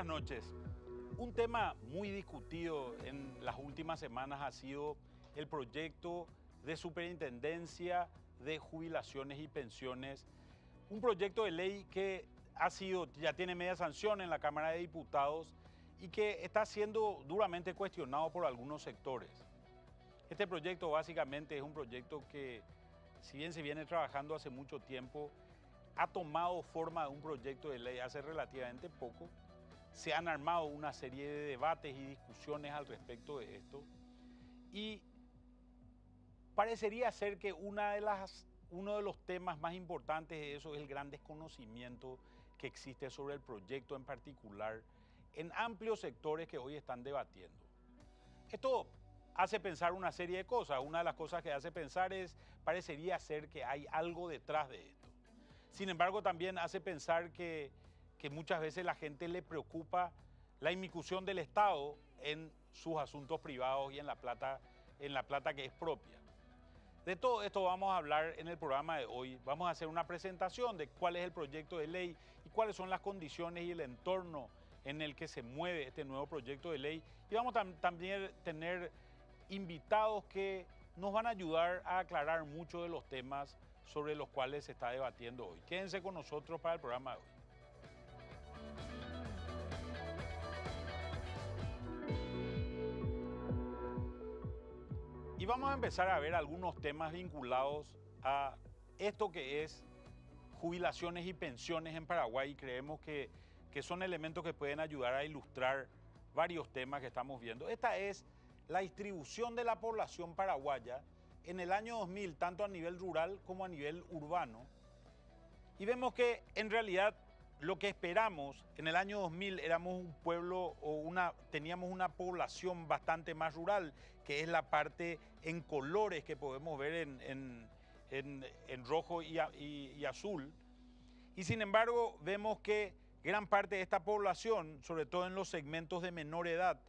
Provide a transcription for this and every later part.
Buenas noches. Un tema muy discutido en las últimas semanas ha sido el proyecto de superintendencia de jubilaciones y pensiones. Un proyecto de ley que ya tiene media sanción en la Cámara de Diputados y que está siendo duramente cuestionado por algunos sectores. Este proyecto básicamente es un proyecto que, si bien se viene trabajando hace mucho tiempo, ha tomado forma de un proyecto de ley hace relativamente poco. Se han armado una serie de debates y discusiones al respecto de esto y parecería ser que uno de los temas más importantes de eso es el gran desconocimiento que existe sobre el proyecto en particular en amplios sectores que hoy están debatiendo. Esto hace pensar una serie de cosas. Una de las cosas que hace pensar parecería ser que hay algo detrás de esto. Sin embargo, también hace pensar que muchas veces la gente le preocupa la inmiscusión del Estado en sus asuntos privados y en la plata que es propia. De todo esto vamos a hablar en el programa de hoy. Vamos a hacer una presentación de cuál es el proyecto de ley y cuáles son las condiciones y el entorno en el que se mueve este nuevo proyecto de ley. Y vamos también a tener invitados que nos van a ayudar a aclarar muchos de los temas sobre los cuales se está debatiendo hoy. Quédense con nosotros para el programa de hoy. Y vamos a empezar a ver algunos temas vinculados a esto que es jubilaciones y pensiones en Paraguay, y creemos que son elementos que pueden ayudar a ilustrar varios temas que estamos viendo. Esta es la distribución de la población paraguaya en el año 2000, tanto a nivel rural como a nivel urbano. Y vemos que en realidad lo que esperamos en el año 2000 éramos un pueblo teníamos una población bastante más rural, que es la parte en colores que podemos ver en rojo y azul. Y sin embargo vemos que gran parte de esta población, sobre todo en los segmentos de menor edad,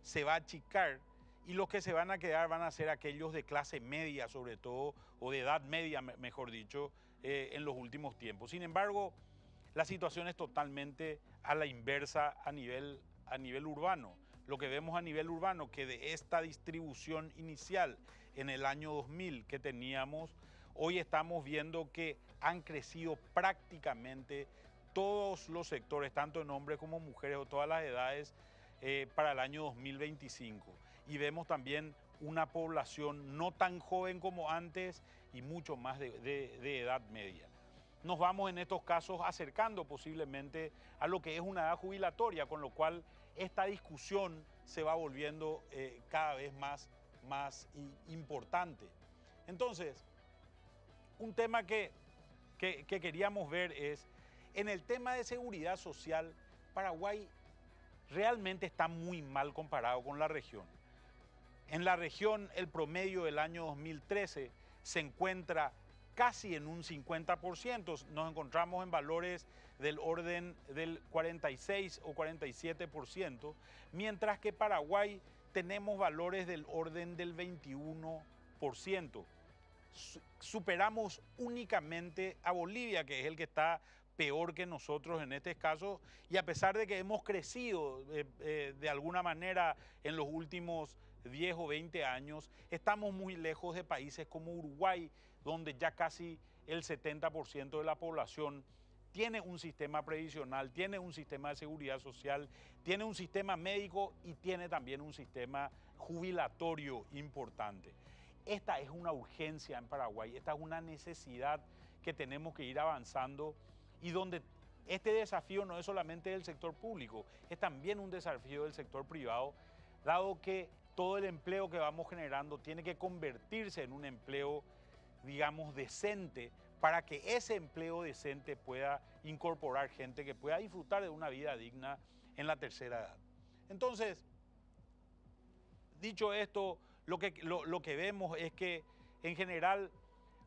se va a achicar, y los que se van a quedar van a ser aquellos de clase media, sobre todo, o de edad media, mejor dicho, en los últimos tiempos. Sin embargo, la situación es totalmente a la inversa a nivel urbano. Lo que vemos a nivel urbano, que de esta distribución inicial en el año 2000 que teníamos, hoy estamos viendo que han crecido prácticamente todos los sectores, tanto en hombres como mujeres o todas las edades, para el año 2025. Y vemos también una población no tan joven como antes y mucho más de edad media. Nos vamos en estos casos acercando posiblemente a lo que es una edad jubilatoria, con lo cual esta discusión se va volviendo cada vez más importante. Entonces, un tema que queríamos ver es, en el tema de seguridad social, Paraguay realmente está muy mal comparado con la región. En la región, el promedio del año 2013 se encuentra casi en un 50%. Nos encontramos en valores del orden del 46 o 47%, mientras que Paraguay tenemos valores del orden del 21%. Superamos únicamente a Bolivia, que es el que está peor que nosotros en este caso, y a pesar de que hemos crecido de alguna manera en los últimos 10 o 20 años, estamos muy lejos de países como Uruguay, donde ya casi el 70% de la población tiene un sistema previsional, tiene un sistema de seguridad social, tiene un sistema médico y tiene también un sistema jubilatorio importante. Esta es una urgencia en Paraguay, esta es una necesidad que tenemos que ir avanzando, y donde este desafío no es solamente del sector público, es también un desafío del sector privado, dado que todo el empleo que vamos generando tiene que convertirse en un empleo, digamos, decente, para que ese empleo decente pueda incorporar gente que pueda disfrutar de una vida digna en la tercera edad. Entonces, dicho esto, lo que vemos es que en general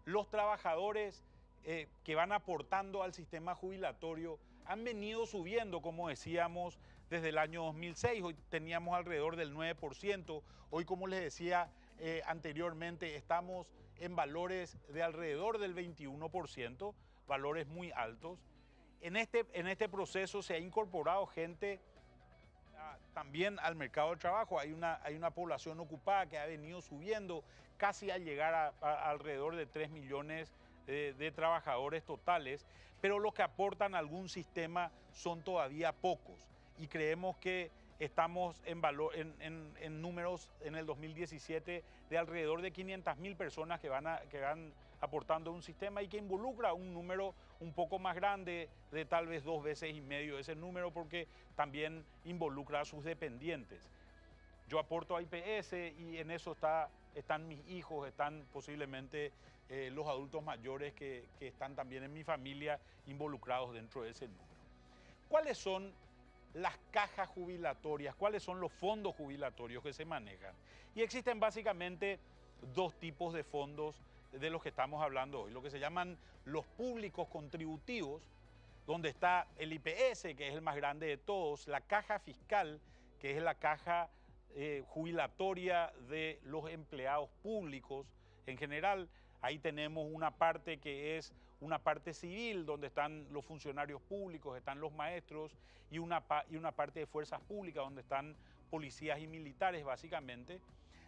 los trabajadores que van aportando al sistema jubilatorio han venido subiendo, como decíamos, desde el año 2006. Hoy teníamos alrededor del 9%. Hoy, como les decía anteriormente, estamos en valores de alrededor del 21%, valores muy altos. En este proceso se ha incorporado gente también al mercado del trabajo. Hay una población ocupada que ha venido subiendo casi al llegar a alrededor de 3 millones de trabajadores totales, pero los que aportan algún sistema son todavía pocos y creemos que estamos en números en el 2017 de alrededor de 500.000 personas que van aportando un sistema y que involucra un número un poco más grande de tal vez 2 veces y medio ese número porque también involucra a sus dependientes. Yo aporto a IPS y en eso están mis hijos, están posiblemente los adultos mayores que están también en mi familia involucrados dentro de ese número. ¿Cuáles son las cajas jubilatorias? ¿Cuáles son los fondos jubilatorios que se manejan? Y existen básicamente 2 tipos de fondos de los que estamos hablando hoy, lo que se llaman los públicos contributivos, donde está el IPS, que es el más grande de todos, la caja fiscal, que es la caja jubilatoria de los empleados públicos en general. Ahí tenemos una parte que es una parte civil, donde están los funcionarios públicos, están los maestros, y una parte de fuerzas públicas, donde están policías y militares, básicamente.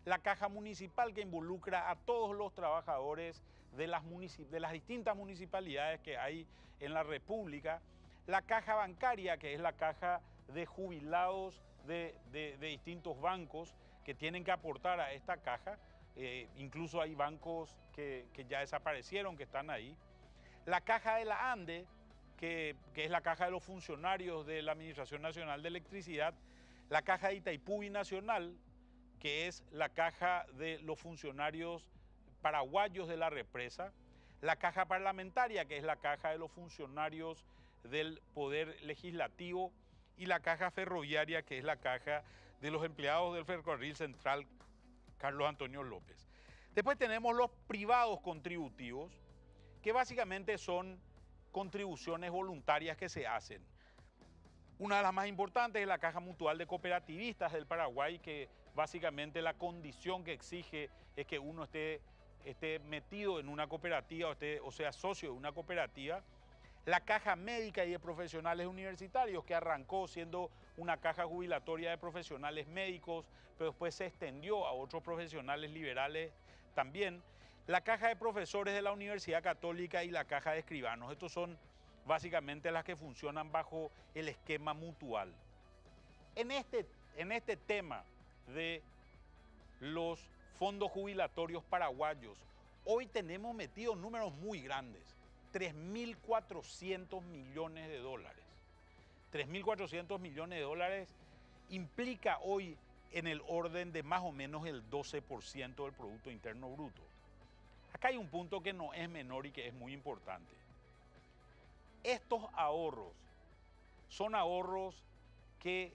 La caja municipal, que involucra a todos los trabajadores de las distintas municipalidades que hay en la República. La caja bancaria, que es la caja de jubilados de distintos bancos que tienen que aportar a esta caja. Incluso hay bancos que ya desaparecieron, que están ahí. La caja de la ANDE, que es la caja de los funcionarios de la Administración Nacional de Electricidad. La caja de Itaipú Binacional, que es la caja de los funcionarios paraguayos de la represa. La caja parlamentaria, que es la caja de los funcionarios del Poder Legislativo. Y la caja ferroviaria, que es la caja de los empleados del Ferrocarril Central Carlos Antonio López. Después tenemos los privados contributivos, que básicamente son contribuciones voluntarias que se hacen. Una de las más importantes es la Caja Mutual de Cooperativistas del Paraguay, que básicamente la condición que exige es que uno esté metido en una cooperativa o sea socio de una cooperativa. La Caja Médica y de Profesionales Universitarios, que arrancó siendo una caja jubilatoria de profesionales médicos, pero después se extendió a otros profesionales liberales también. La Caja de Profesores de la Universidad Católica y la Caja de Escribanos. Estos son básicamente las que funcionan bajo el esquema mutual. En este tema de los fondos jubilatorios paraguayos, hoy tenemos metidos números muy grandes. 3.400 millones de dólares. 3.400 millones de dólares implica hoy en el orden de más o menos el 12% del Producto Interno Bruto. Acá hay un punto que no es menor y que es muy importante. Estos ahorros son ahorros que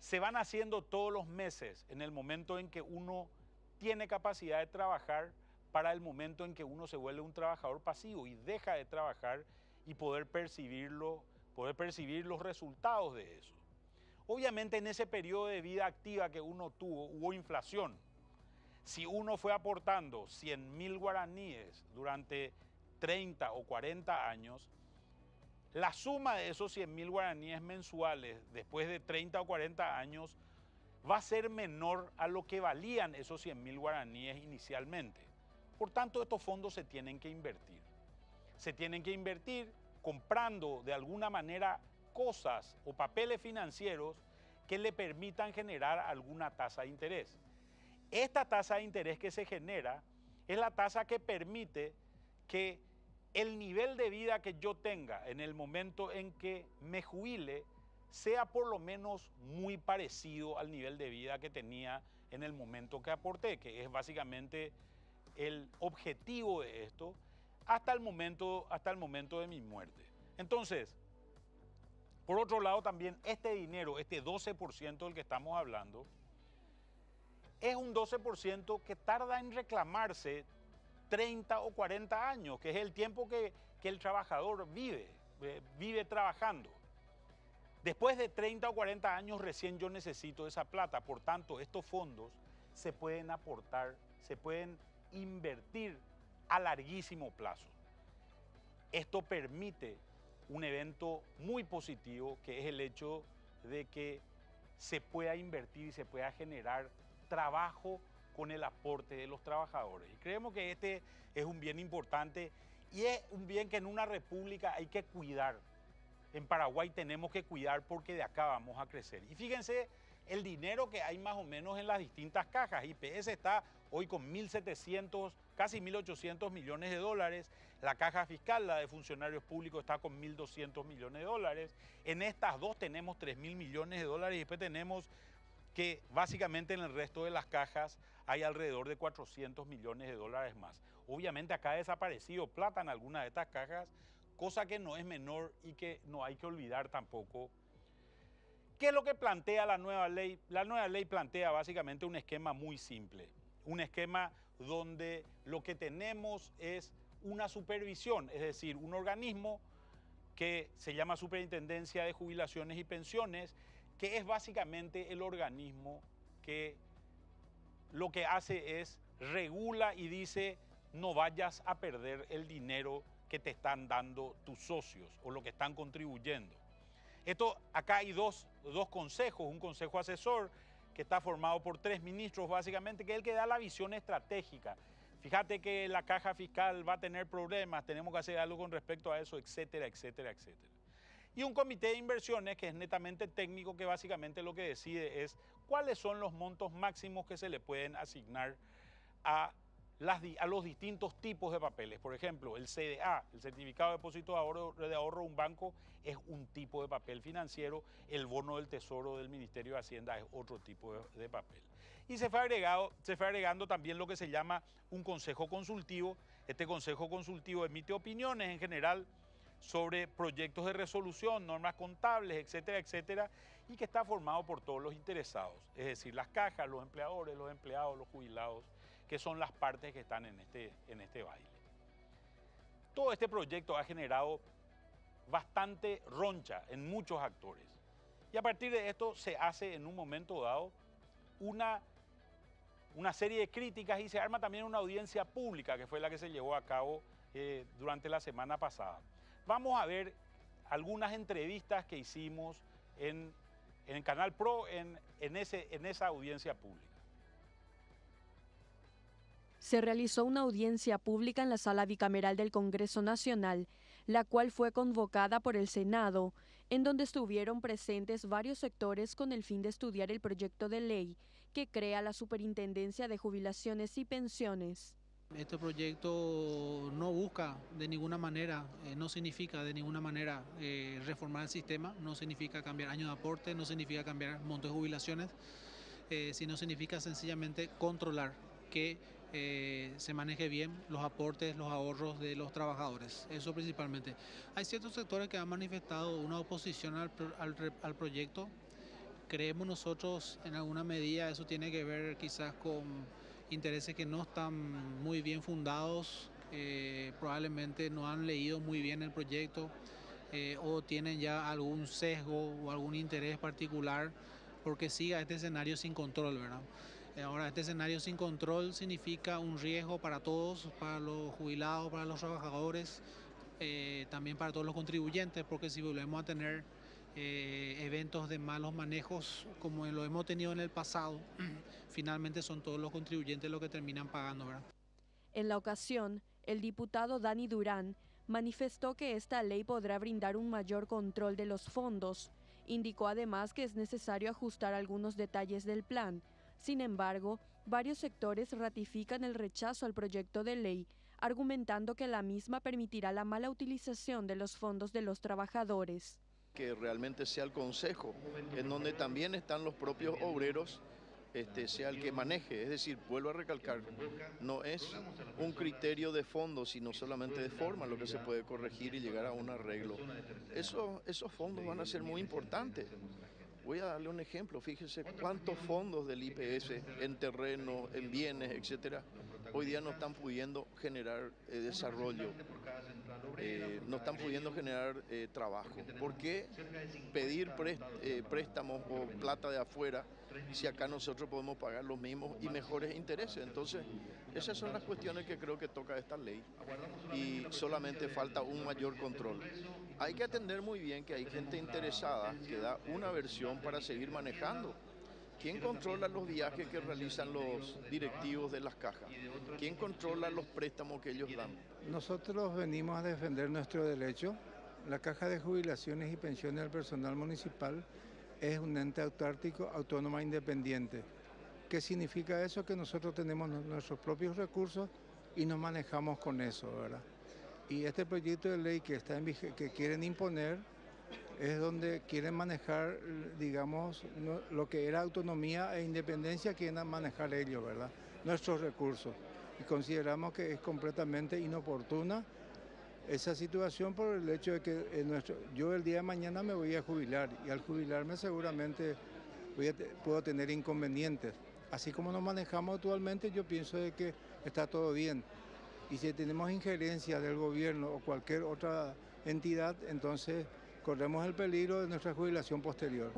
se van haciendo todos los meses en el momento en que uno tiene capacidad de trabajar, para el momento en que uno se vuelve un trabajador pasivo y deja de trabajar y poder percibir los resultados de eso. Obviamente en ese periodo de vida activa que uno tuvo, hubo inflación. Si uno fue aportando 100.000 guaraníes durante 30 o 40 años, la suma de esos 100.000 guaraníes mensuales después de 30 o 40 años va a ser menor a lo que valían esos 100.000 guaraníes inicialmente. Por tanto, estos fondos se tienen que invertir. Se tienen que invertir comprando de alguna manera cosas o papeles financieros que le permitan generar alguna tasa de interés. Esta tasa de interés que se genera es la tasa que permite que el nivel de vida que yo tenga en el momento en que me jubile sea por lo menos muy parecido al nivel de vida que tenía en el momento que aporté, que es básicamente el objetivo de esto hasta el momento de mi muerte. Entonces, por otro lado también este dinero, este 12% del que estamos hablando, es un 12% que tarda en reclamarse 30 o 40 años, que es el tiempo que el trabajador vive trabajando. Después de 30 o 40 años recién yo necesito esa plata, por tanto estos fondos se pueden aportar, se pueden invertir a larguísimo plazo. Esto permite un evento muy positivo, que es el hecho de que se pueda invertir y se pueda generar trabajo con el aporte de los trabajadores. Y creemos que este es un bien importante y es un bien que en una república hay que cuidar. En Paraguay tenemos que cuidar porque de acá vamos a crecer. Y fíjense el dinero que hay más o menos en las distintas cajas. IPS está hoy con 1.700, casi 1.800 millones de dólares. La caja fiscal, la de funcionarios públicos, está con 1.200 millones de dólares. En estas dos tenemos 3.000 millones de dólares y después tenemos que básicamente en el resto de las cajas hay alrededor de 400 millones de dólares más. Obviamente acá ha desaparecido plata en algunas de estas cajas, cosa que no es menor y que no hay que olvidar tampoco. ¿Qué es lo que plantea la nueva ley? La nueva ley plantea básicamente un esquema muy simple, un esquema donde lo que tenemos es una supervisión, es decir, un organismo que se llama Superintendencia de Jubilaciones y Pensiones, que es básicamente el organismo que lo que hace es regula y dice no vayas a perder el dinero que te están dando tus socios o lo que están contribuyendo. Acá hay dos consejos, un consejo asesor que está formado por 3 ministros básicamente, que es el que da la visión estratégica. Fíjate que la caja fiscal va a tener problemas, tenemos que hacer algo con respecto a eso, etcétera, etcétera, etcétera. Y un comité de inversiones que es netamente técnico, que básicamente lo que decide es cuáles son los montos máximos que se le pueden asignar a los distintos tipos de papeles. Por ejemplo, el CDA, el Certificado de Depósito de Ahorro de un banco, es un tipo de papel financiero, el bono del Tesoro del Ministerio de Hacienda es otro tipo de papel. Y se fue agregando también lo que se llama un consejo consultivo. Este consejo consultivo emite opiniones en general sobre proyectos de resolución, normas contables, etcétera, etcétera, y que está formado por todos los interesados, es decir, las cajas, los empleadores, los empleados, los jubilados, que son las partes que están en este baile. Todo este proyecto ha generado bastante roncha en muchos actores. Y a partir de esto se hace en un momento dado una serie de críticas y se arma también una audiencia pública, que fue la que se llevó a cabo durante la semana pasada. Vamos a ver algunas entrevistas que hicimos en el Canal Pro en esa audiencia pública. Se realizó una audiencia pública en la Sala Bicameral del Congreso Nacional, la cual fue convocada por el Senado, en donde estuvieron presentes varios sectores con el fin de estudiar el proyecto de ley que crea la Superintendencia de Jubilaciones y Pensiones. Este proyecto no busca de ninguna manera, no significa de ninguna manera reformar el sistema, no significa cambiar años de aporte, no significa cambiar montos de jubilaciones, sino significa sencillamente controlar que se maneje bien los aportes, los ahorros de los trabajadores. Eso principalmente. Hay ciertos sectores que han manifestado una oposición al proyecto. Creemos nosotros en alguna medida eso tiene que ver quizás con intereses que no están muy bien fundados, probablemente no han leído muy bien el proyecto o tienen ya algún sesgo o algún interés particular porque siga este escenario sin control, ¿verdad? Ahora, este escenario sin control significa un riesgo para todos, para los jubilados, para los trabajadores, también para todos los contribuyentes, porque si volvemos a tener eventos de malos manejos como lo hemos tenido en el pasado, finalmente son todos los contribuyentes los que terminan pagando, ¿verdad? En la ocasión, el diputado Dani Durán manifestó que esta ley podrá brindar un mayor control de los fondos. Indicó además que es necesario ajustar algunos detalles del plan. Sin embargo, varios sectores ratifican el rechazo al proyecto de ley, argumentando que la misma permitirá la mala utilización de los fondos de los trabajadores. Que realmente sea el Consejo, en donde también están los propios obreros, sea el que maneje. Es decir, vuelvo a recalcar, no es un criterio de fondo, sino solamente de forma lo que se puede corregir y llegar a un arreglo. Esos fondos van a ser muy importantes. Voy a darle un ejemplo, fíjese cuántos fondos del IPS en terreno, en bienes, etcétera, hoy día no están pudiendo generar desarrollo, no están pudiendo generar trabajo. ¿Por qué pedir préstamos o plata de afuera si acá nosotros podemos pagar los mismos y mejores intereses. Entonces, esas son las cuestiones que creo que toca esta ley y solamente falta un mayor control. Hay que atender muy bien que hay gente interesada que da una versión para seguir manejando. ¿Quién controla los viajes que realizan los directivos de las cajas? ¿Quién controla los préstamos que ellos dan? Nosotros venimos a defender nuestro derecho. La Caja de Jubilaciones y Pensiones del Personal Municipal es un ente autárquico, autónomo e independiente. ¿Qué significa eso? Que nosotros tenemos nuestros propios recursos y nos manejamos con eso, ¿verdad? Y este proyecto de ley que que quieren imponer es donde quieren manejar, digamos, lo que era autonomía e independencia, quieren manejar ellos, ¿verdad? Nuestros recursos. Y consideramos que es completamente inoportuna esa situación por el hecho de que yo el día de mañana me voy a jubilar y al jubilarme seguramente puedo tener inconvenientes. Así como nos manejamos actualmente, yo pienso de que está todo bien. Y si tenemos injerencia del gobierno o cualquier otra entidad, entonces corremos el peligro de nuestra jubilación posterior.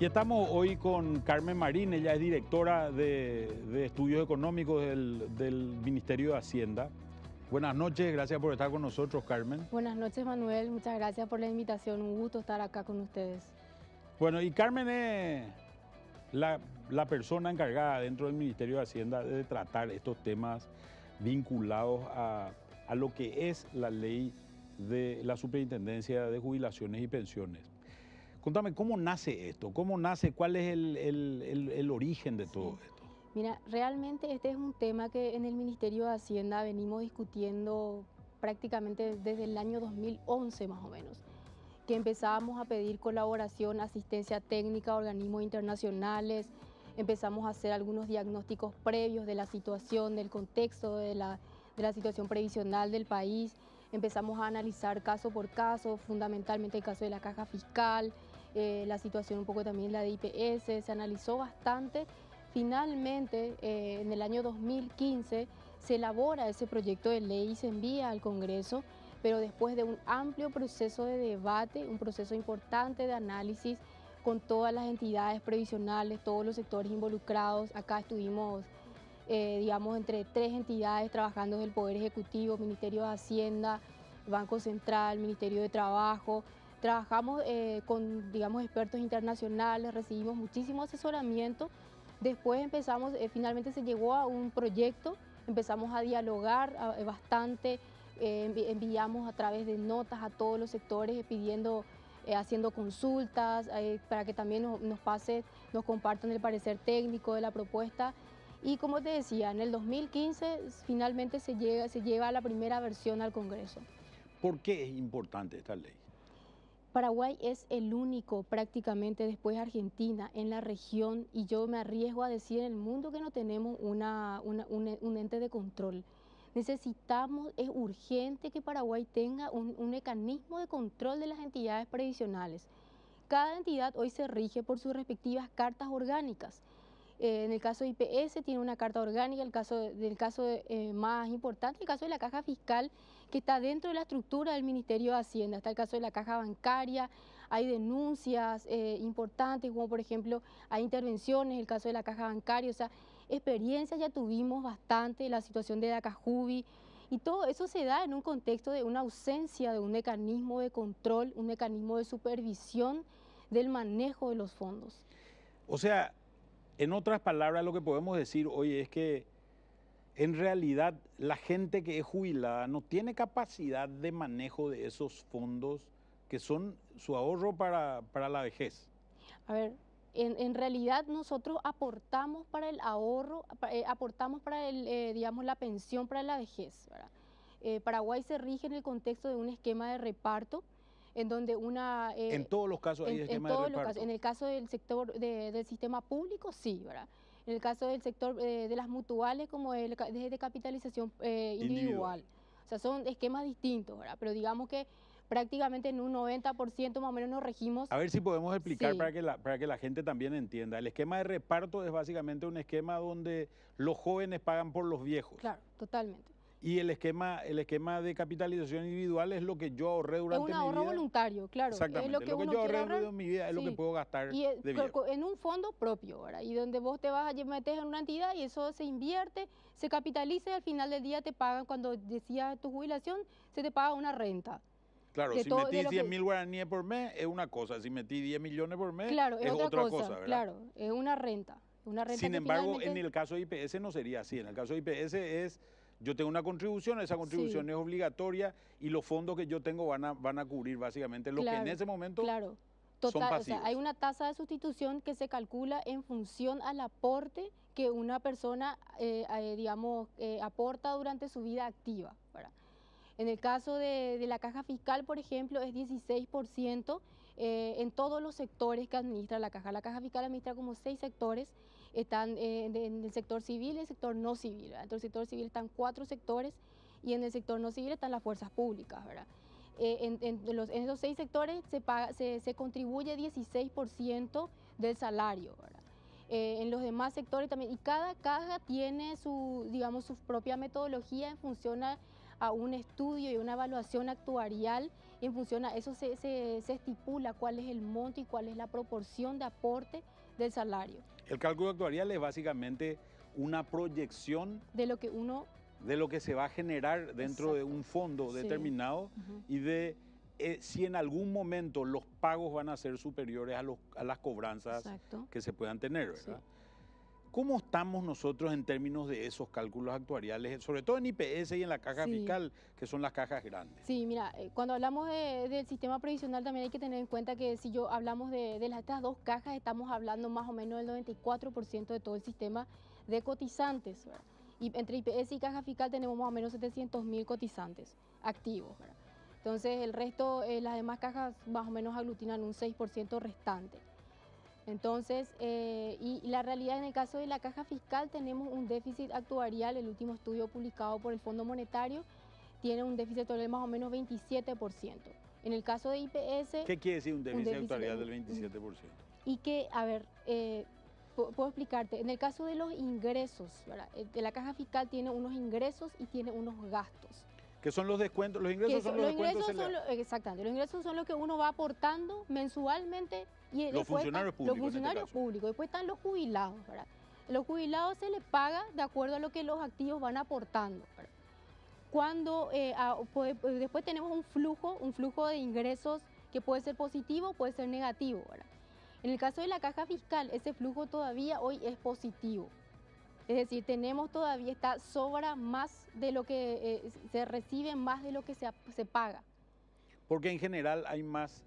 Y estamos hoy con Carmen Marín, ella es directora de Estudios Económicos del Ministerio de Hacienda. Buenas noches, gracias por estar con nosotros, Carmen. Buenas noches, Manuel, muchas gracias por la invitación, un gusto estar acá con ustedes. Bueno, y Carmen es la persona encargada dentro del Ministerio de Hacienda de tratar estos temas vinculados a lo que es la ley de la Superintendencia de Jubilaciones y Pensiones. Contame, ¿cómo nace esto? ¿Cómo nace? ¿Cuál es el origen de todo esto? Mira, realmente este es un tema que en el Ministerio de Hacienda venimos discutiendo prácticamente desde el año 2011 más o menos, que empezábamos a pedir colaboración, asistencia técnica a organismos internacionales, empezamos a hacer algunos diagnósticos previos de la situación, del contexto de la situación previsional del país, empezamos a analizar caso por caso, fundamentalmente el caso de la caja fiscal, la situación un poco también la de IPS, se analizó bastante. Finalmente, en el año 2015 se elabora ese proyecto de ley y se envía al Congreso, pero después de un amplio proceso de debate, un proceso importante de análisis con todas las entidades previsionales, todos los sectores involucrados. Acá estuvimos, digamos, entre 3 entidades trabajando desde el Poder Ejecutivo, Ministerio de Hacienda, Banco Central, Ministerio de Trabajo. Trabajamos con, digamos, expertos internacionales, recibimos muchísimo asesoramiento. Después empezamos, finalmente se llegó a un proyecto, empezamos a dialogar bastante, enviamos a través de notas a todos los sectores pidiendo, haciendo consultas para que también nos compartan el parecer técnico de la propuesta. Y como te decía, en el 2015 finalmente se lleva la primera versión al Congreso. ¿Por qué es importante esta ley? Paraguay es el único prácticamente después de Argentina en la región y yo me arriesgo a decir en el mundo que no tenemos un ente de control. Necesitamos, es urgente que Paraguay tenga un mecanismo de control de las entidades previsionales. Cada entidad hoy se rige por sus respectivas cartas orgánicas. En el caso de IPS tiene una carta orgánica, el caso más importante, el caso de la caja fiscal, que está dentro de la estructura del Ministerio de Hacienda. Está el caso de la caja bancaria, hay denuncias importantes, como por ejemplo hay intervenciones, el caso de la caja bancaria, o sea, experiencia ya tuvimos bastante, la situación de Dacajubi, y todo eso se da en un contexto de una ausencia de un mecanismo de control, un mecanismo de supervisión del manejo de los fondos. O sea, en otras palabras, lo que podemos decir hoy es que en realidad la gente que es jubilada no tiene capacidad de manejo de esos fondos que son su ahorro para la vejez. A ver, en realidad nosotros aportamos para el ahorro, aportamos para digamos, la pensión para la vejez, ¿verdad? Paraguay se rige en el contexto de un esquema de reparto en donde en todos los casos hay esquema de reparto. En el caso del sector del sistema público, sí, ¿verdad? En el caso del sector de las mutuales, como de capitalización individual. O sea, son esquemas distintos, ¿verdad? Pero digamos que prácticamente en un 90% más o menos nos regimos. A ver si podemos explicar Sí. para que la gente también entienda. El esquema de reparto es básicamente un esquema donde los jóvenes pagan por los viejos. Claro, totalmente. Y el esquema de capitalización individual es lo que yo ahorré durante mi vida. Es un ahorro voluntario, claro. Exactamente. Es lo que yo uno quiere ahorré ahorrar. en mi vida es lo que Sí. puedo gastar Y de viejo. en un fondo propio, ¿verdad? Y donde vos te vas a meter en una entidad y eso se invierte, se capitaliza y al final del día te pagan, cuando decías tu jubilación, se te paga una renta. Claro, de si todo- metí de lo que- 100.000 guaraníes por mes es una cosa, si metí 10 millones por mes Claro, es otra cosa, ¿verdad? claro, es una renta. Una renta Sin que embargo, finalmente- en el caso de IPS no sería así. En el caso de IPS es, yo tengo una contribución, esa contribución Sí. es obligatoria y los fondos que yo tengo van a cubrir básicamente lo que en Claro, ese momento claro. son O sea, pasivos. hay una tasa de sustitución que se calcula en función al aporte que una persona, digamos, aporta durante su vida activa, ¿verdad? En el caso de la caja fiscal, por ejemplo, es 16% en todos los sectores que administra la caja. La caja fiscal administra como 6 sectores, están en el sector civil y el sector no civil, ¿verdad? Dentro del sector civil están 4 sectores y en el sector no civil están las fuerzas públicas, ¿verdad? En esos 6 sectores se contribuye 16% del salario, ¿verdad? En los demás sectores también, y cada caja tiene su, digamos, su propia metodología en función a un estudio y una evaluación actuarial, y en función a eso se estipula cuál es el monto y cuál es la proporción de aporte del salario, El cálculo actuarial es básicamente una proyección de lo que uno... de lo que se va a generar dentro de Exacto. un fondo Sí. determinado Ujú. y de si en algún momento los pagos van a ser superiores a las cobranzas Exacto. que se puedan tener, ¿verdad? Sí. ¿Cómo estamos nosotros en términos de esos cálculos actuariales, sobre todo en IPS y en la caja Sí. fiscal, que son las cajas grandes? Sí, mira, cuando hablamos del sistema previsional también hay que tener en cuenta que si hablamos de estas 2 cajas, estamos hablando más o menos del 94% de todo el sistema de cotizantes, ¿verdad? Y entre IPS y caja fiscal tenemos más o menos 700.000 cotizantes activos, ¿verdad? Entonces el resto, las demás cajas más o menos aglutinan un 6% restante. Entonces, y la realidad en el caso de la caja fiscal tenemos un déficit actuarial, el último estudio publicado por el Fondo Monetario tiene un déficit actuarial más o menos 27%. En el caso de IPS, ¿Qué quiere decir un déficit déficit actuarial de- del 27%? y que, a ver, puedo explicarte, en el caso de los ingresos, ¿verdad? De la caja fiscal tiene unos ingresos y tiene unos gastos. ¿Qué son los descuentos? Los Que ingresos son los descuentos. exactamente, los ingresos son lo que uno va aportando mensualmente y Los después funcionarios están públicos, los en este funcionarios caso. públicos, después están los jubilados, ¿verdad? Los jubilados se les paga de acuerdo a lo que los activos van aportando, ¿verdad? Cuando después tenemos un flujo de ingresos que puede ser positivo, puede ser negativo, ¿verdad? En el caso de la caja fiscal, ese flujo todavía hoy es positivo. Es decir, tenemos todavía, sobra más de lo que se recibe, más de lo que se paga. Porque en general hay más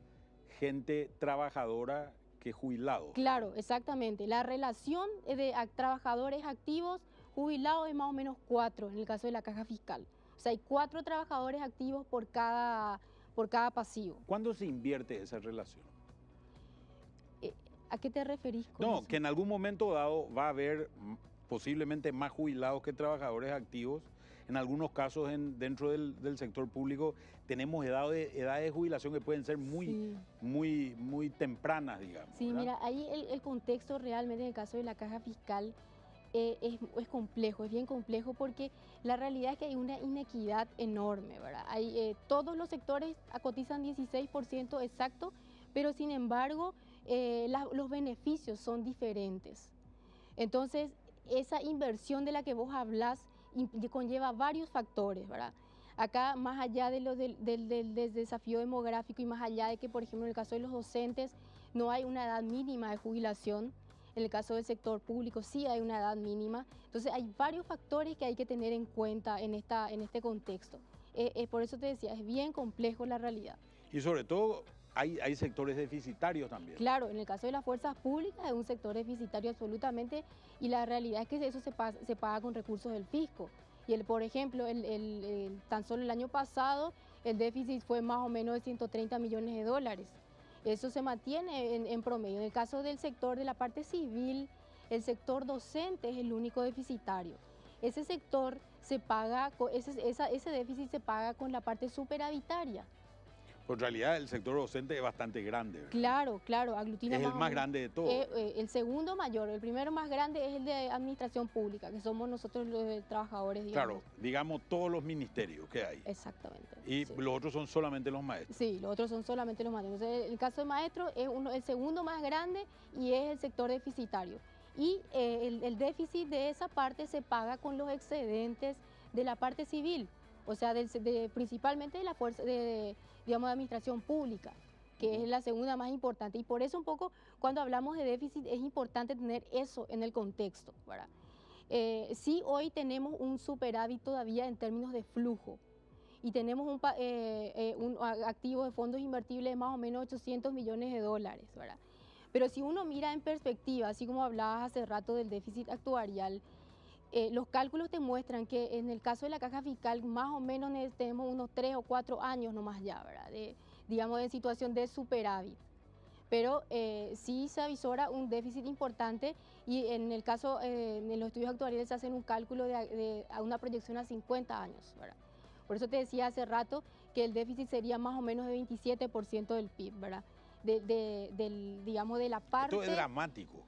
gente trabajadora que jubilados. Claro, exactamente. La relación de trabajadores activos, jubilados es más o menos 4 en el caso de la caja fiscal. O sea, hay 4 trabajadores activos por cada pasivo. ¿Cuándo se invierte esa relación? ¿A qué te referís con No, eso? que en algún momento dado va a haber posiblemente más jubilados que trabajadores activos. En algunos casos dentro del sector público tenemos edades de jubilación que pueden ser Sí. muy tempranas, digamos. Sí, ¿verdad? mira, ahí el contexto realmente en el caso de la caja fiscal es complejo, es bien complejo porque la realidad es que hay una inequidad enorme, ¿verdad? Todos los sectores cotizan 16% exacto, pero sin embargo los beneficios son diferentes. Entonces, esa inversión de la que vos hablás conlleva varios factores, ¿verdad? Acá, más allá del desafío demográfico y más allá de que, por ejemplo, en el caso de los docentes no hay una edad mínima de jubilación, en el caso del sector público sí hay una edad mínima. Entonces, hay varios factores que hay que tener en cuenta en este contexto. Por eso te decía, es bien complejo la realidad. Y sobre todo hay sectores deficitarios también. Claro, en el caso de las fuerzas públicas es un sector deficitario absolutamente y la realidad es que eso se paga con recursos del fisco. Y por ejemplo, tan solo el año pasado el déficit fue más o menos de 130 millones de dólares. Eso se mantiene en promedio. En el caso del sector de la parte civil, el sector docente es el único deficitario. Ese sector se paga, ese déficit se paga con la parte superavitaria. Pues en realidad el sector docente es bastante grande, ¿verdad? Claro, claro, aglutina Es el más grande de todos. El segundo mayor, el primero más grande es el de administración pública, que somos nosotros los trabajadores, digamos. Claro, digamos todos los ministerios que hay. Exactamente. Y sí. los otros son solamente los maestros. Sí, los otros son solamente los maestros. Entonces, el caso de maestros es el segundo más grande y es el sector deficitario. Y el déficit de esa parte se paga con los excedentes de la parte civil, o sea, principalmente de la fuerza digamos, de administración pública, que es la segunda más importante. Y por eso un poco cuando hablamos de déficit es importante tener eso en el contexto, ¿verdad? Sí, hoy tenemos un superávit todavía en términos de flujo y tenemos un activo de fondos invertibles de más o menos 800 millones de dólares, ¿verdad? Pero si uno mira en perspectiva, así como hablabas hace rato del déficit actuarial, los cálculos te muestran que en el caso de la caja fiscal más o menos tenemos unos 3 o 4 años nomás ya, ¿verdad? Digamos en situación de superávit. Pero sí se avisora un déficit importante y en el caso, en los estudios actuariales se hacen un cálculo a una proyección a 50 años, ¿verdad? Por eso te decía hace rato que el déficit sería más o menos de 27% del PIB, ¿verdad? Digamos de la parte... Esto es dramático.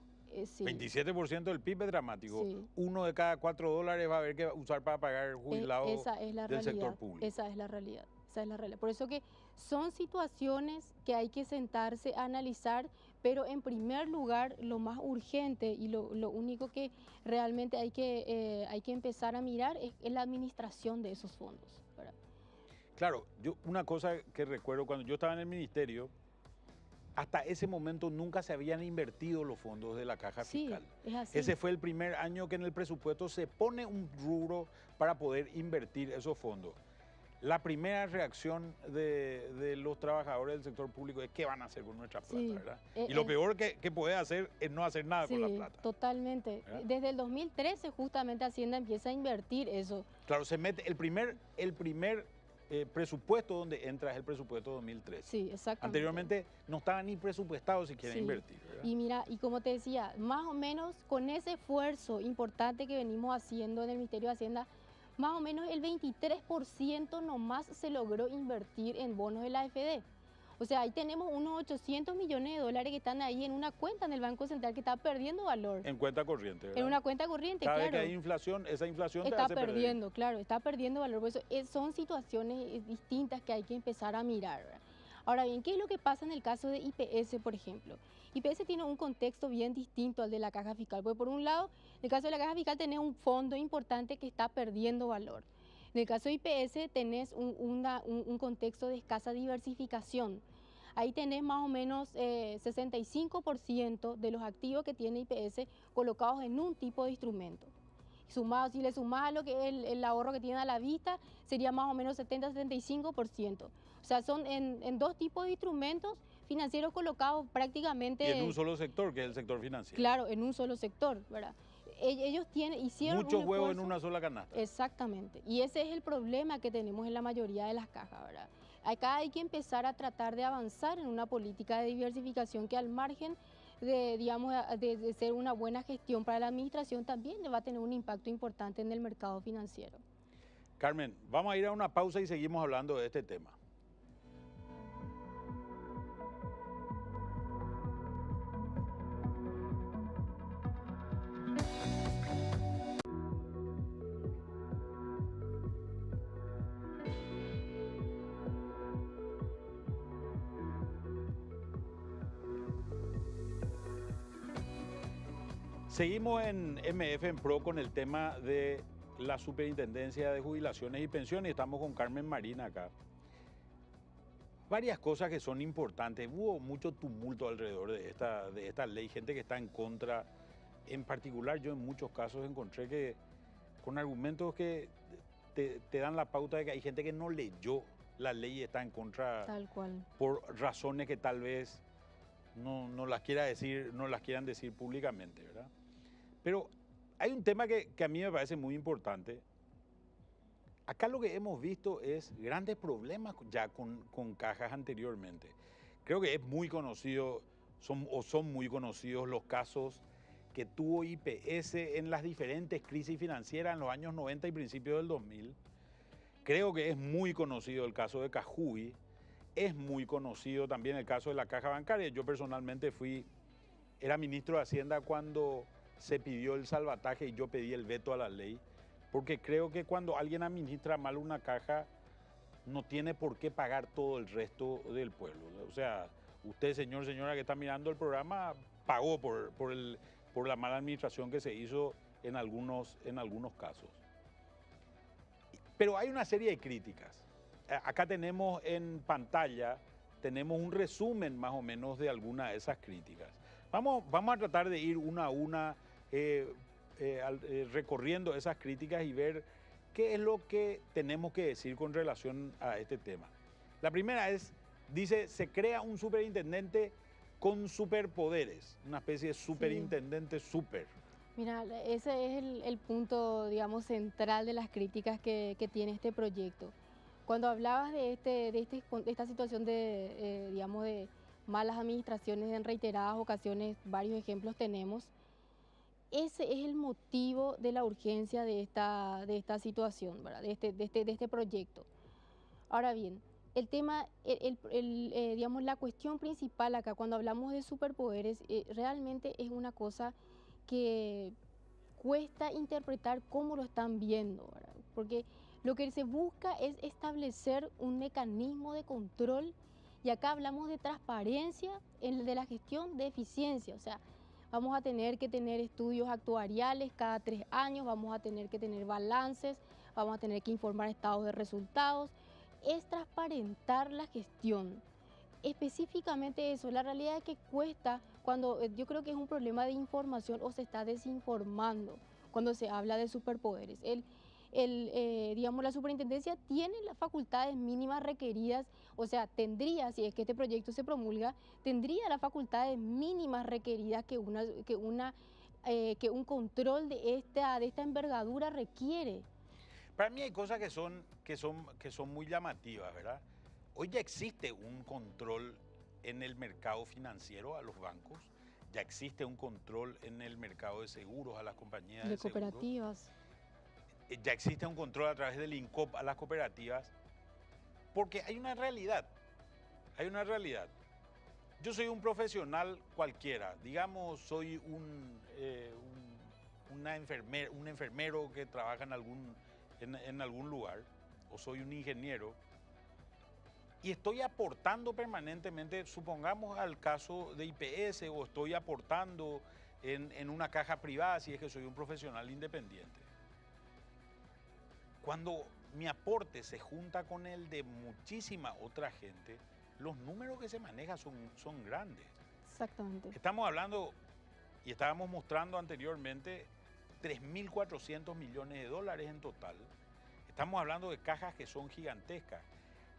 Sí. 27% del PIB es dramático. Sí. Uno de cada $4 va a haber que usar para pagar jubilados esa es la del realidad, sector público. Esa es la realidad. Esa es la realidad. Por eso que son situaciones que hay que sentarse a analizar, pero en primer lugar lo más urgente y lo único que realmente hay que empezar a mirar es la administración de esos fondos, ¿verdad? Claro, una cosa que recuerdo cuando yo estaba en el ministerio, hasta ese momento nunca se habían invertido los fondos de la caja fiscal. Es así. Ese fue el primer año que en el presupuesto se pone un rubro para poder invertir esos fondos. La primera reacción de los trabajadores del sector público es qué van a hacer con nuestra plata, ¿verdad? Y lo peor que puede hacer es no hacer nada con la plata. Totalmente. ¿Verdad? Desde el 2013 justamente Hacienda empieza a invertir eso. Claro, se mete el primer presupuesto donde entra es el presupuesto 2013. Sí, exactamente. Anteriormente no estaba ni presupuestado si quieren invertir, ¿verdad? Y mira, y como te decía, más o menos con ese esfuerzo importante que venimos haciendo en el Ministerio de Hacienda, más o menos el 23% nomás se logró invertir en bonos de la AFD. O sea, ahí tenemos unos 800 millones de dólares que están ahí en una cuenta en el Banco Central que está perdiendo valor. En cuenta corriente, ¿verdad? En una cuenta corriente, Cada claro. vez que hay inflación, esa inflación está te hace perdiendo, perder. claro, está perdiendo valor. Por eso son situaciones distintas que hay que empezar a mirar, ¿verdad? Ahora bien, ¿qué es lo que pasa en el caso de IPS, por ejemplo? IPS tiene un contexto bien distinto al de la caja fiscal, porque por un lado, en el caso de la caja fiscal tenés un fondo importante que está perdiendo valor. En el caso de IPS tenés un contexto de escasa diversificación. Ahí tenés más o menos 65% de los activos que tiene IPS colocados en un tipo de instrumento. Sumado, si le sumás a lo que es el ahorro que tiene a la vista, sería más o menos 70-75%. O sea, son en dos tipos de instrumentos financieros colocados prácticamente... Y en un solo sector, que es el sector financiero. Claro, en un solo sector, ¿verdad? Ellos hicieron muchos huevos en una sola canasta. Exactamente. Y ese es el problema que tenemos en la mayoría de las cajas, ¿verdad? Acá hay que empezar a tratar de avanzar en una política de diversificación que al margen de ser una buena gestión para la administración también va a tener un impacto importante en el mercado financiero. Carmen, vamos a ir a una pausa y seguimos hablando de este tema. Seguimos en MF en Pro con el tema de la Superintendencia de Jubilaciones y Pensiones. Estamos con Carmen Marín acá. Varias cosas que son importantes. Hubo mucho tumulto alrededor de esta ley, gente que está en contra. En particular, yo en muchos casos encontré que con argumentos que te dan la pauta de que hay gente que no leyó la ley y está en contra. Tal cual. Por razones que tal vez no las quieran decir públicamente, ¿verdad? Pero hay un tema que a mí me parece muy importante. Acá lo que hemos visto es grandes problemas ya con cajas anteriormente. Creo que es muy conocido, son muy conocidos los casos que tuvo IPS en las diferentes crisis financieras en los años 90 y principios del 2000. Creo que es muy conocido el caso de Cajuy, es muy conocido también el caso de la caja bancaria. Yo personalmente era ministro de Hacienda cuando se pidió el salvataje y yo pedí el veto a la ley, porque creo que cuando alguien administra mal una caja, no tiene por qué pagar todo el resto del pueblo. O sea, usted, señor, señora que está mirando el programa, pagó por la mala administración que se hizo en algunos casos. Pero hay una serie de críticas. Acá tenemos en pantalla, tenemos un resumen más o menos de algunas de esas críticas. Vamos a tratar de ir una a una recorriendo esas críticas y ver qué es lo que tenemos que decir con relación a este tema. La primera dice, se crea un superintendente con superpoderes, una especie de superintendente super. Mira, ese es el punto, digamos, central de las críticas que tiene este proyecto. Cuando hablabas de esta situación digamos, de malas administraciones en reiteradas ocasiones, varios ejemplos tenemos, ese es el motivo de la urgencia de esta situación, ¿verdad? De este proyecto. Ahora bien, el tema, digamos, la cuestión principal acá, cuando hablamos de superpoderes, realmente es una cosa que cuesta interpretar cómo lo están viendo, ¿verdad? Porque lo que se busca es establecer un mecanismo de control, y acá hablamos de transparencia de la gestión de eficiencia, o sea, vamos a tener que tener estudios actuariales cada 3 años, vamos a tener que tener balances, vamos a tener que informar estados de resultados, es transparentar la gestión. Específicamente eso, la realidad es que cuesta cuando yo creo que es un problema de información o se está desinformando cuando se habla de superpoderes. Digamos, la superintendencia tiene las facultades mínimas requeridas, o sea, tendría, si es que este proyecto se promulga, tendría las facultades mínimas requeridas que un control de esta envergadura requiere. Para mí hay cosas que son muy llamativas, ¿verdad? Hoy ya existe un control en el mercado financiero a los bancos, ya existe un control en el mercado de seguros a las compañías de cooperativas. Seguros. Ya existe un control a través del INCOP a las cooperativas, porque hay una realidad. Yo soy un profesional cualquiera, digamos, soy un enfermero que trabaja en algún lugar, o soy un ingeniero, y estoy aportando permanentemente, supongamos al caso de IPS, o estoy aportando en una caja privada si es que soy un profesional independiente. Cuando mi aporte se junta con el de muchísima otra gente, los números que se manejan son grandes. Exactamente. Estamos hablando, y estábamos mostrando anteriormente, 3.400 millones de dólares en total. Estamos hablando de cajas que son gigantescas.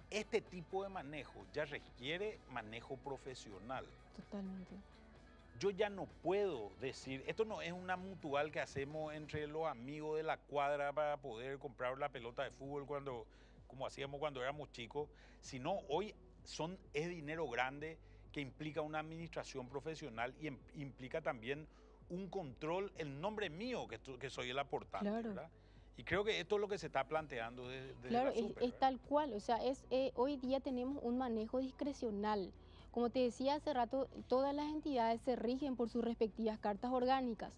Este tipo de manejo ya requiere manejo profesional. Totalmente. Yo ya no puedo decir, esto no es una mutual que hacemos entre los amigos de la cuadra para poder comprar la pelota de fútbol como hacíamos cuando éramos chicos, sino hoy es dinero grande que implica una administración profesional y implica también un control, el nombre mío que soy el aportante, claro, ¿verdad? Y creo que esto es lo que se está planteando desde claro, la super, es tal cual, o sea, hoy día tenemos un manejo discrecional. Como te decía hace rato, todas las entidades se rigen por sus respectivas cartas orgánicas.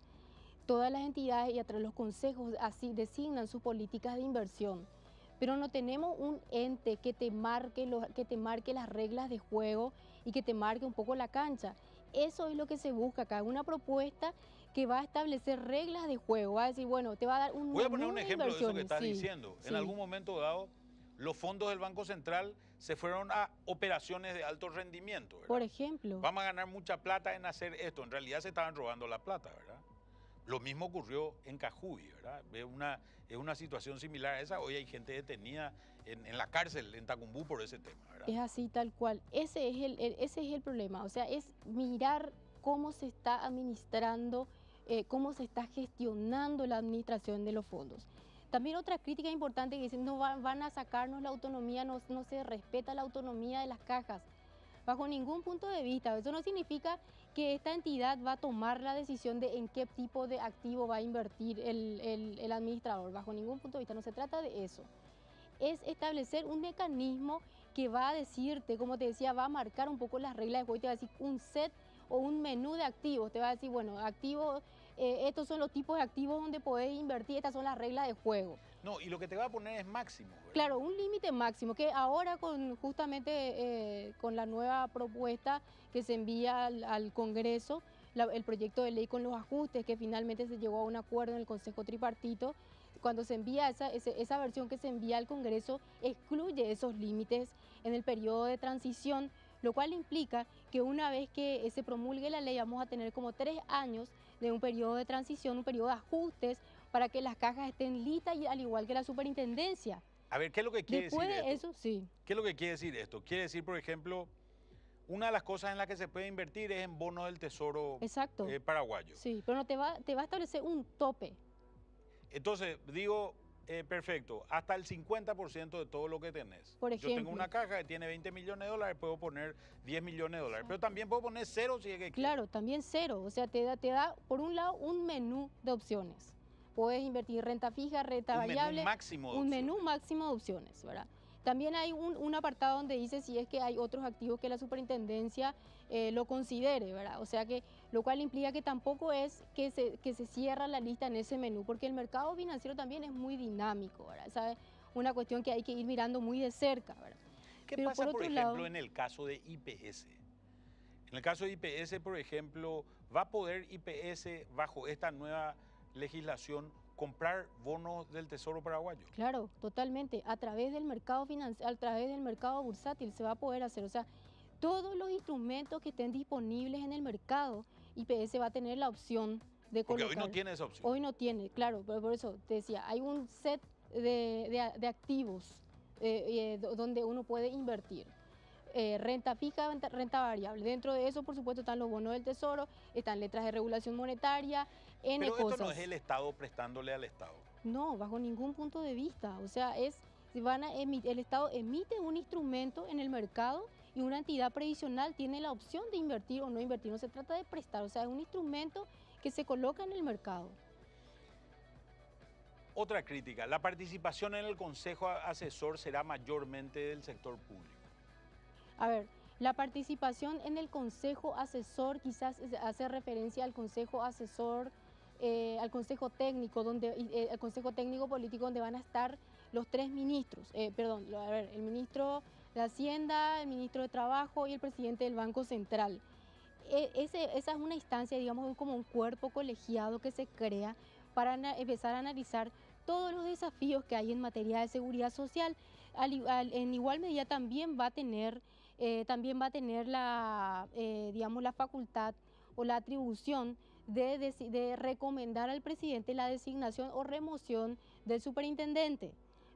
Todas las entidades y a través de los consejos así designan sus políticas de inversión. Pero no tenemos un ente que te marque las reglas de juego y que te marque un poco la cancha. Eso es lo que se busca acá, una propuesta que va a establecer reglas de juego, va a decir, bueno, te va a dar un Voy a poner un ejemplo de eso que estás sí, diciendo. Sí. En algún momento dado, los fondos del Banco Central se fueron a operaciones de alto rendimiento, ¿verdad? Por ejemplo. Vamos a ganar mucha plata en hacer esto. En realidad se estaban robando la plata, ¿verdad? Lo mismo ocurrió en Cajuy, ¿verdad? Es una situación similar a esa. Hoy hay gente detenida en la cárcel, en Tacumbú, por ese tema, ¿verdad? Es así, tal cual. Ese es el problema. O sea, es mirar cómo se está administrando, cómo se está gestionando la administración de los fondos. También otra crítica importante que dicen, no van a sacarnos la autonomía, no se respeta la autonomía de las cajas. bajo ningún punto de vista. Eso no significa que esta entidad va a tomar la decisión de en qué tipo de activo va a invertir el administrador. Bajo ningún punto de vista, no se trata de eso. Es establecer un mecanismo que va a decirte, como te decía, va a marcar un poco las reglas de juego y te va a decir un set o un menú de activos. Te va a decir, bueno, activos, estos son los tipos de activos donde podés invertir, estas son las reglas de juego. No, y lo que te va a poner es máximo, ¿verdad? Claro, un límite máximo, que ahora justamente con la nueva propuesta que se envía al Congreso, el proyecto de ley con los ajustes que finalmente se llegó a un acuerdo en el Consejo Tripartito, cuando se envía esa versión que se envía al Congreso, excluye esos límites en el periodo de transición, lo cual implica que una vez que se promulgue la ley vamos a tener como 3 años de un periodo de transición, un periodo de ajustes, para que las cajas estén listas, y al igual que la superintendencia. A ver, ¿qué es lo que quiere Después decir de esto? eso, sí. ¿Qué es lo que quiere decir esto? Quiere decir, por ejemplo, una de las cosas en las que se puede invertir es en bonos del Tesoro Exacto. Paraguayo. Sí, pero no te va a establecer un tope. Entonces, digo, perfecto, hasta el 50% de todo lo que tenés. Por Yo tengo ejemplo. una caja que tiene 20 millones de dólares, puedo poner 10 millones de dólares, pero también puedo poner cero si es que quiero. Claro, también cero. O sea, te da, por un lado, un menú de opciones. Puedes invertir renta fija, renta variable. Menú máximo de un opciones. menú máximo de opciones, ¿verdad? También hay un apartado donde dice si es que hay otros activos que la superintendencia lo considere, ¿verdad? O sea que, lo cual implica que tampoco es que se cierra la lista en ese menú, porque el mercado financiero también es muy dinámico, ¿verdad? Esa es una cuestión que hay que ir mirando muy de cerca, ¿verdad? ¿Qué Pero pasa, por otro ejemplo, lado, en el caso de IPS? En el caso de IPS, por ejemplo, ¿va a poder IPS, bajo esta nueva legislación, comprar bonos del Tesoro paraguayo? claro, totalmente. A través del mercado financiero, a través del mercado bursátil se va a poder hacer. O sea, todos los instrumentos que estén disponibles en el mercado, IPS va a tener la opción de Porque colocar. hoy no tiene esa opción. Hoy no tiene, claro, pero por eso te decía, hay un set de activos donde uno puede invertir. Renta fija, renta variable. Dentro de eso, por supuesto, están los bonos del Tesoro, están letras de regulación monetaria, N Pero cosas. esto no es el Estado prestándole al Estado. No, bajo ningún punto de vista. O sea, el Estado emite un instrumento en el mercado y una entidad previsional tiene la opción de invertir o no invertir. No se trata de prestar, o sea, es un instrumento que se coloca en el mercado. Otra crítica, la participación en el Consejo Asesor será mayormente del sector público. A ver, la participación en el Consejo Asesor quizás hace referencia al Consejo Asesor, al Consejo Técnico, el Consejo Técnico Político, donde van a estar los 3 ministros, el ministro de Hacienda, el ministro de Trabajo y el presidente del Banco Central. Esa es una instancia, digamos, como un cuerpo colegiado que se crea para empezar a analizar todos los desafíos que hay en materia de seguridad social. En igual medida también va a tener digamos, la facultad o la atribución de recomendar al presidente la designación o remoción del superintendente.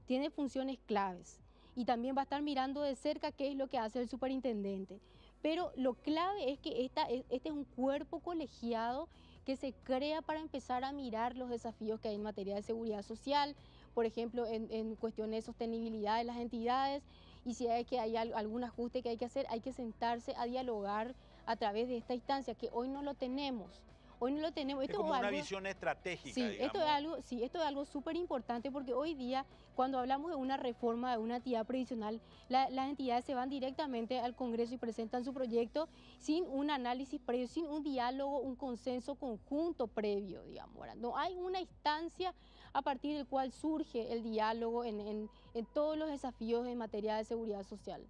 Tiene funciones claves y también va a estar mirando de cerca qué es lo que hace el superintendente. Pero lo clave es que este es un cuerpo colegiado que se crea para empezar a mirar los desafíos que hay en materia de seguridad social, por ejemplo, en cuestiones de sostenibilidad de las entidades, y si hay algún ajuste que hay que hacer, hay que sentarse a dialogar a través de esta instancia, que hoy no lo tenemos. Hoy no lo tenemos. Es como una visión estratégica, sí, digamos. Esto es algo súper importante, porque hoy día, cuando hablamos de una reforma de una entidad previsional, las entidades se van directamente al Congreso y presentan su proyecto sin un análisis previo, sin un diálogo, un consenso conjunto previo, digamos. ¿Verdad? No hay una instancia a partir del cual surge el diálogo en todos los desafíos en materia de seguridad social.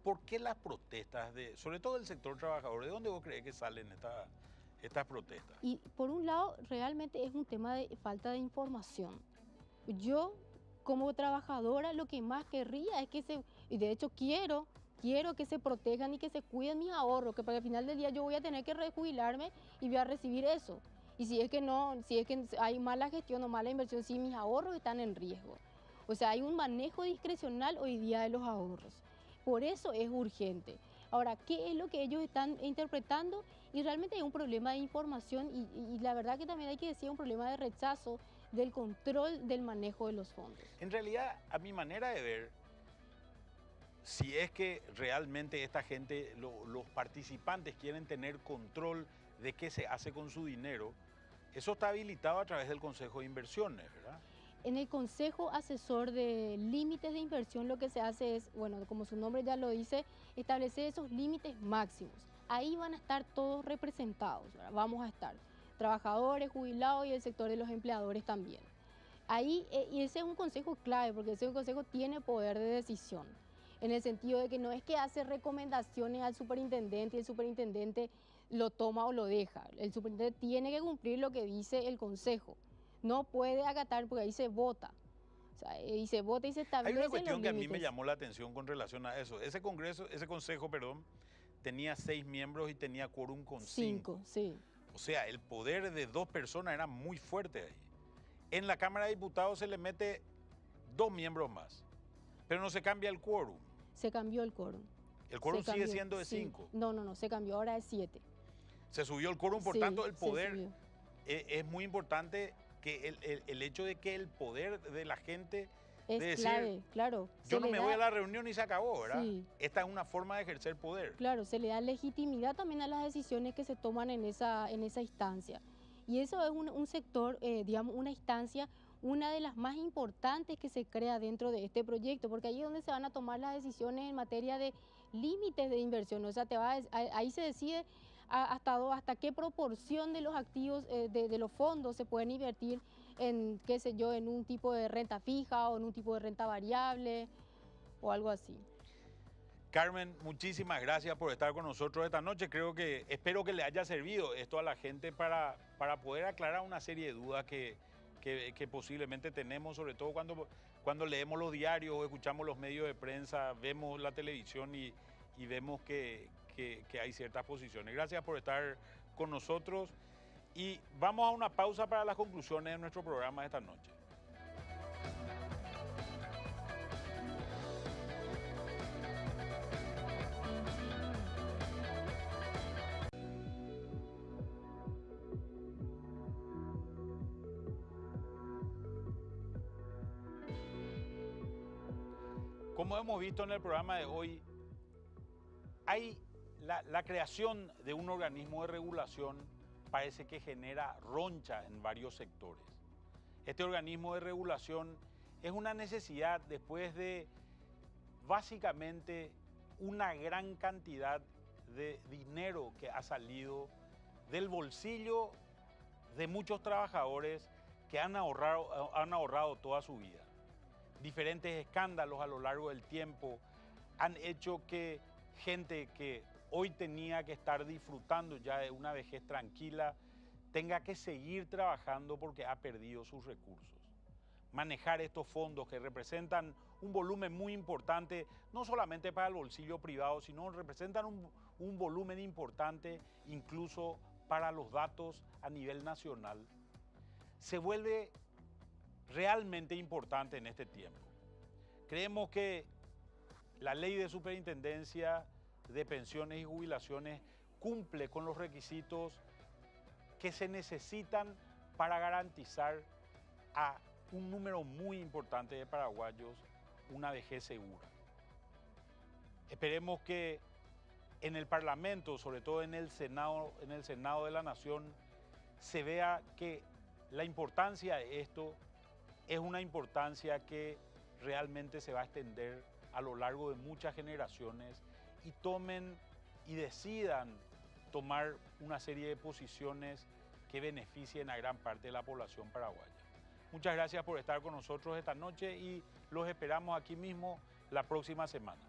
¿Por qué las protestas, sobre todo del sector trabajador? ¿De dónde vos crees que salen estas protestas? Y por un lado, realmente es un tema de falta de información. Yo, como trabajadora, lo que más querría es y de hecho quiero que se protejan y que se cuiden mis ahorros, que para el final del día yo voy a tener que rejubilarme y voy a recibir eso. Y si es que hay mala gestión o mala inversión, sí, mis ahorros están en riesgo. O sea, hay un manejo discrecional hoy día de los ahorros. Por eso es urgente. Ahora, ¿qué es lo que ellos están interpretando? Y realmente hay un problema de información y la verdad que también hay que decir un problema de rechazo del control del manejo de los fondos. En realidad, a mi manera de ver, si es que realmente esta gente, los participantes quieren tener control de qué se hace con su dinero, eso está habilitado a través del Consejo de Inversiones, ¿verdad? En el Consejo Asesor de Límites de Inversión lo que se hace es, bueno, como su nombre ya lo dice, establecer esos límites máximos. Ahí van a estar todos representados, ¿verdad? Vamos a estar trabajadores, jubilados y el sector de los empleadores también. Ahí, y ese es un consejo clave, porque ese consejo tiene poder de decisión, en el sentido de que no es que hace recomendaciones al superintendente y el superintendente lo toma o lo deja. El superintendente tiene que cumplir lo que dice el consejo. No puede acatar porque ahí se vota. O sea, y se vota y se establece. Hay una cuestión que a mí me límites. llamó la atención con relación a eso. Ese consejo, tenía 6 miembros y tenía quórum con 5. Sí. O sea, el poder de 2 personas era muy fuerte ahí. En la Cámara de Diputados se le mete 2 miembros más, pero no se cambia el quórum. Se cambió el quórum. El quórum sigue siendo de 5. No, se cambió, ahora es 7. Se subió el quórum, por Sí, tanto el poder se subió. es muy importante, que el hecho de que el poder de la gente Es de decir, clave, claro. yo Se no le me da- voy a la reunión y se acabó, ¿verdad? Sí. Esta es una forma de ejercer poder. Claro, se le da legitimidad también a las decisiones que se toman en esa instancia. Y eso es un sector, digamos, una instancia, una de las más importantes que se crea dentro de este proyecto, porque ahí es donde se van a tomar las decisiones en materia de límites de inversión. O sea, ahí se decide hasta qué proporción de los activos, de los fondos se pueden invertir en, qué sé yo, en un tipo de renta fija o en un tipo de renta variable o algo así. Carmen, muchísimas gracias por estar con nosotros esta noche. Espero que le haya servido esto a la gente para poder aclarar una serie de dudas que posiblemente tenemos, sobre todo cuando leemos los diarios o escuchamos los medios de prensa, vemos la televisión y vemos que hay ciertas posiciones. Gracias por estar con nosotros y vamos a una pausa para las conclusiones de nuestro programa de esta noche. Como hemos visto en el programa de hoy, hay la creación de un organismo de regulación parece que genera roncha en varios sectores. Este organismo de regulación es una necesidad después de básicamente una gran cantidad de dinero que ha salido del bolsillo de muchos trabajadores que han ahorrado toda su vida. Diferentes escándalos a lo largo del tiempo han hecho que gente que hoy tenía que estar disfrutando ya de una vejez tranquila tenga que seguir trabajando porque ha perdido sus recursos. Manejar estos fondos que representan un volumen muy importante, no solamente para el bolsillo privado, sino representan un volumen importante incluso para los datos a nivel nacional, se vuelve realmente importante en este tiempo. Creemos que la ley de superintendencia de pensiones y jubilaciones cumple con los requisitos que se necesitan para garantizar a un número muy importante de paraguayos una vejez segura. Esperemos que en el Parlamento, sobre todo en el Senado de la Nación, se vea que la importancia de esto es una importancia que realmente se va a extender a lo largo de muchas generaciones y tomen y decidan tomar una serie de posiciones que beneficien a gran parte de la población paraguaya. Muchas gracias por estar con nosotros esta noche y los esperamos aquí mismo la próxima semana.